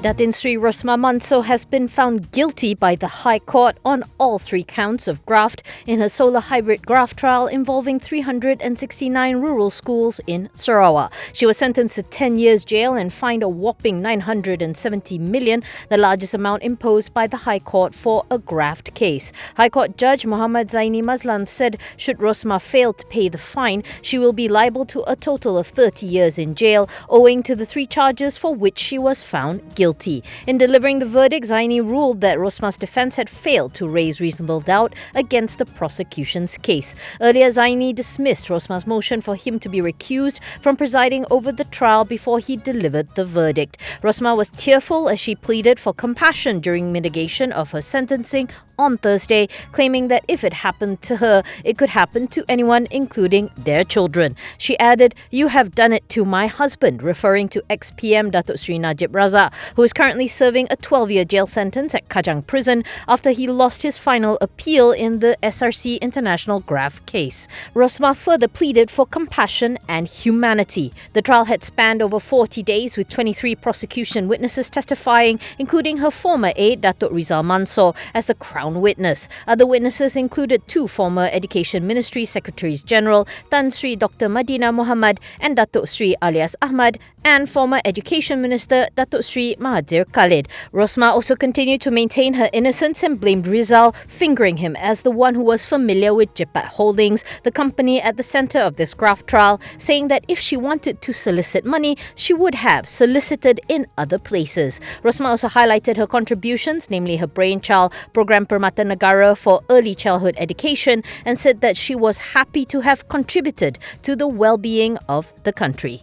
Datin Seri Rosmah Mansor has been found guilty by the High Court on all 3 counts of graft in her solar hybrid graft trial involving 369 rural schools in Sarawak. She was sentenced to 10 years jail and fined a whopping 970 million, the largest amount imposed by the High Court for a graft case. High Court Judge Muhammad Zaini Mazlan said should Rosmah fail to pay the fine, she will be liable to a total of 30 years in jail, owing to the 3 charges for which she was found guilty. In delivering the verdict, Zaini ruled that Rosmah's defence had failed to raise reasonable doubt against the prosecution's case. Earlier, Zaini dismissed Rosmah's motion for him to be recused from presiding over the trial before he delivered the verdict. Rosmah was tearful as she pleaded for compassion during mitigation of her sentencing on Thursday, claiming that if it happened to her, it could happen to anyone, including their children. She added, "You have done it to my husband," referring to ex-PM Datuk Seri Najib Razak, who is currently serving a 12-year jail sentence at Kajang Prison after he lost his final appeal in the SRC International graft case. Rosmah further pleaded for compassion and humanity. The trial had spanned over 40 days with 23 prosecution witnesses testifying, including her former aide Datuk Rizal Mansor as the Crown witness. Other witnesses included 2 former Education Ministry Secretaries General, Tan Sri Dr. Madina Muhammad and Datuk Sri Alias Ahmad, and former Education Minister Datuk Sri Mahathir Khalid. Rosmah also continued to maintain her innocence and blamed Rizal, fingering him as the one who was familiar with Jepat Holdings, the company at the centre of this graft trial, saying that if she wanted to solicit money, she would have solicited in other places. Rosmah also highlighted her contributions, namely her brainchild, Program Permata Negara for Early Childhood Education, and said that she was happy to have contributed to the well-being of the country.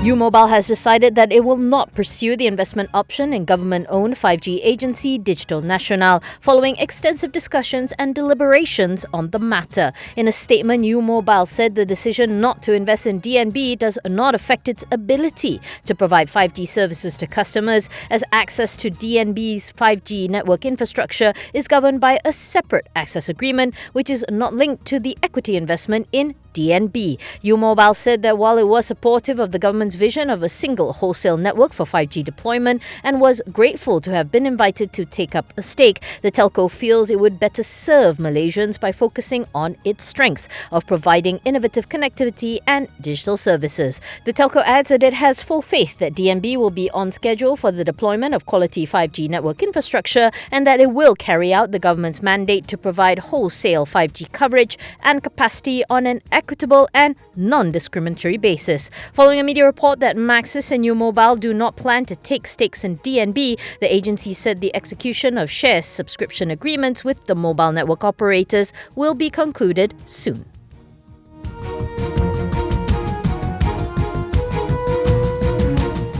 UMobile has decided that it will not pursue the investment option in government-owned 5G agency Digital Nasional, following extensive discussions and deliberations on the matter. In a statement, UMobile said the decision not to invest in DNB does not affect its ability to provide 5G services to customers, as access to DNB's 5G network infrastructure is governed by a separate access agreement, which is not linked to the equity investment in DNB. UMobile said that while it was supportive of the government's vision of a single wholesale network for 5G deployment and was grateful to have been invited to take up a stake, the telco feels it would better serve Malaysians by focusing on its strengths of providing innovative connectivity and digital services. The telco adds that it has full faith that DNB will be on schedule for the deployment of quality 5G network infrastructure and that it will carry out the government's mandate to provide wholesale 5G coverage and capacity on an equitable and non-discriminatory basis. Following a media report that Maxis and UMobile do not plan to take stakes in DNB, the agency said the execution of share subscription agreements with the mobile network operators will be concluded soon.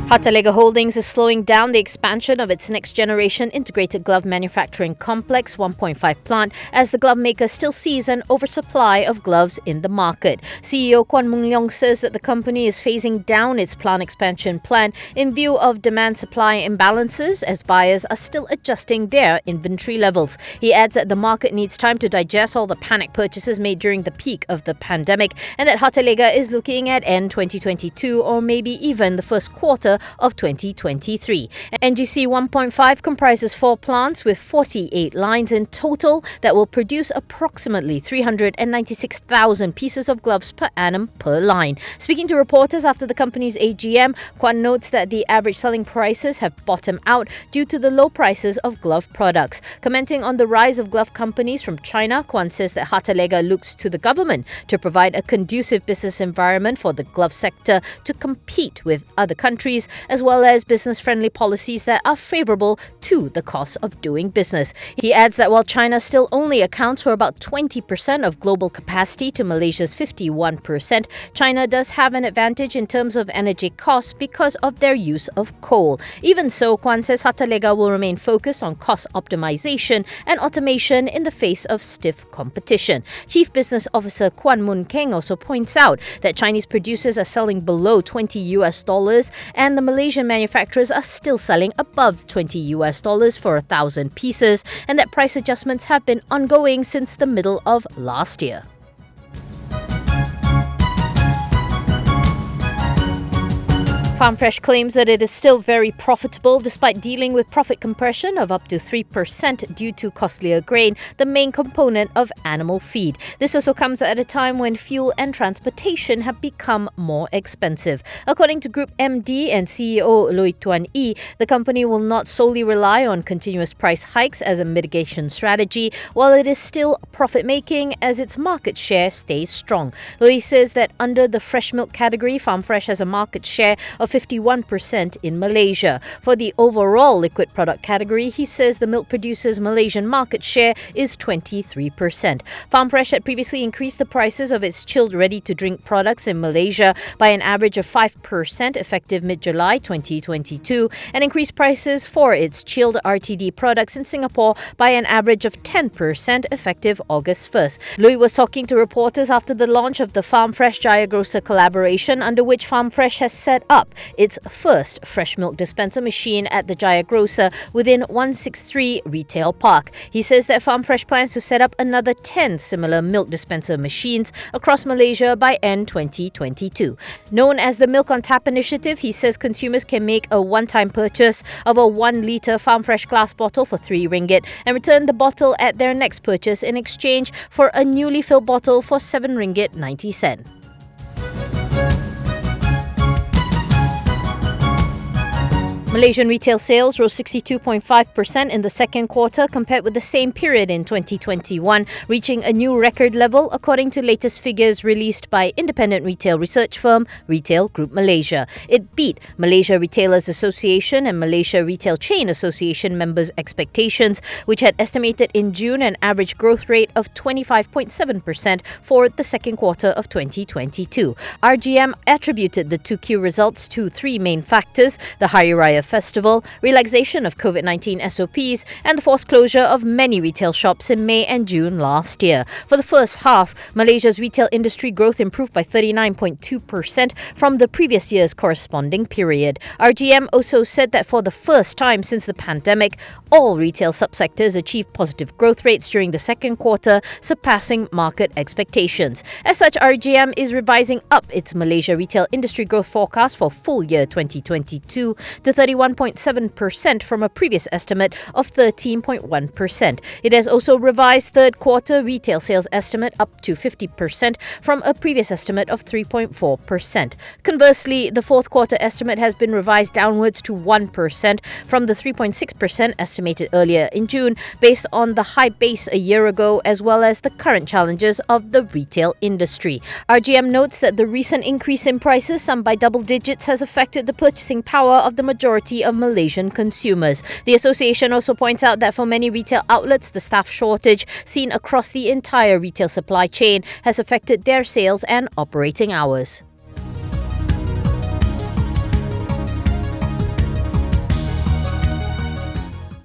Hata Holdings is slowing down the expansion of its next-generation integrated glove manufacturing complex 1.5 plant as the glove maker still sees an oversupply of gloves in the market. CEO Kwan Moon Leong says that the company is phasing down its plant expansion plan in view of demand-supply imbalances as buyers are still adjusting their inventory levels. He adds that the market needs time to digest all the panic purchases made during the peak of the pandemic and that Hata is looking at end 2022 or maybe even the first quarter of 2023. NGC 1.5 comprises 4 plants with 48 lines in total that will produce approximately 396,000 pieces of gloves per annum per line. Speaking to reporters after the company's AGM, Kwan notes that the average selling prices have bottomed out due to the low prices of glove products. Commenting on the rise of glove companies from China, Kwan says that Hata looks to the government to provide a conducive business environment for the glove sector to compete with other countries, as well as business-friendly policies that are favourable to the cost of doing business. He adds that while China still only accounts for about 20% of global capacity to Malaysia's 51%, China does have an advantage in terms of energy costs because of their use of coal. Even so, Kwan says Hata will remain focused on cost optimization and automation in the face of stiff competition. Chief Business Officer Kwan Moon Keng also points out that Chinese producers are selling below $20 and the Malaysian manufacturers are still selling above $20 for 1,000 pieces, and that price adjustments have been ongoing since the middle of last year. FarmFresh claims that it is still very profitable despite dealing with profit compression of up to 3% due to costlier grain, the main component of animal feed. This also comes at a time when fuel and transportation have become more expensive. According to Group MD and CEO Loy Tuan Ee, the company will not solely rely on continuous price hikes as a mitigation strategy, while it is still profit-making as its market share stays strong. Loy says that under the fresh milk category, FarmFresh has a market share of 51% in Malaysia. For the overall liquid product category, he says the milk producer's Malaysian market share is 23%. FarmFresh had previously increased the prices of its chilled ready-to-drink products in Malaysia by an average of 5% effective mid-July 2022 and increased prices for its chilled RTD products in Singapore by an average of 10% effective August 1st. Lui was talking to reporters after the launch of the FarmFresh Jaya Grocer collaboration, under which FarmFresh has set up its first fresh milk dispenser machine at the Jaya Grocer within 163 Retail Park. He says that FarmFresh plans to set up another 10 similar milk dispenser machines across Malaysia by end 2022. Known as the Milk on Tap initiative, he says consumers can make a one-time purchase of a 1-litre FarmFresh glass bottle for RM3 and return the bottle at their next purchase in exchange for a newly filled bottle for RM7.90. Malaysian retail sales rose 62.5% in the second quarter compared with the same period in 2021, reaching a new record level according to latest figures released by independent retail research firm Retail Group Malaysia. It beat Malaysia Retailers Association and Malaysia Retail Chain Association members' expectations, which had estimated in June an average growth rate of 25.7% for the second quarter of 2022. RGM attributed the 2Q results to three main factors: the Hari Raya Festival, relaxation of COVID-19 SOPs, and the forced closure of many retail shops in May and June last year. For the first half, Malaysia's retail industry growth improved by 39.2% from the previous year's corresponding period. RGM also said that for the first time since the pandemic, all retail subsectors achieved positive growth rates during the second quarter, surpassing market expectations. As such, RGM is revising up its Malaysia retail industry growth forecast for full year 2022 to 31.7% from a previous estimate of 13.1%. It has also revised third quarter retail sales estimate up to 50% from a previous estimate of 3.4%. Conversely, the fourth quarter estimate has been revised downwards to 1% from the 3.6% estimated earlier in June, based on the high base a year ago as well as the current challenges of the retail industry. RGM notes that the recent increase in prices, some by double digits, has affected the purchasing power of the majority of Malaysian consumers. The association also points out that for many retail outlets, the staff shortage seen across the entire retail supply chain has affected their sales and operating hours.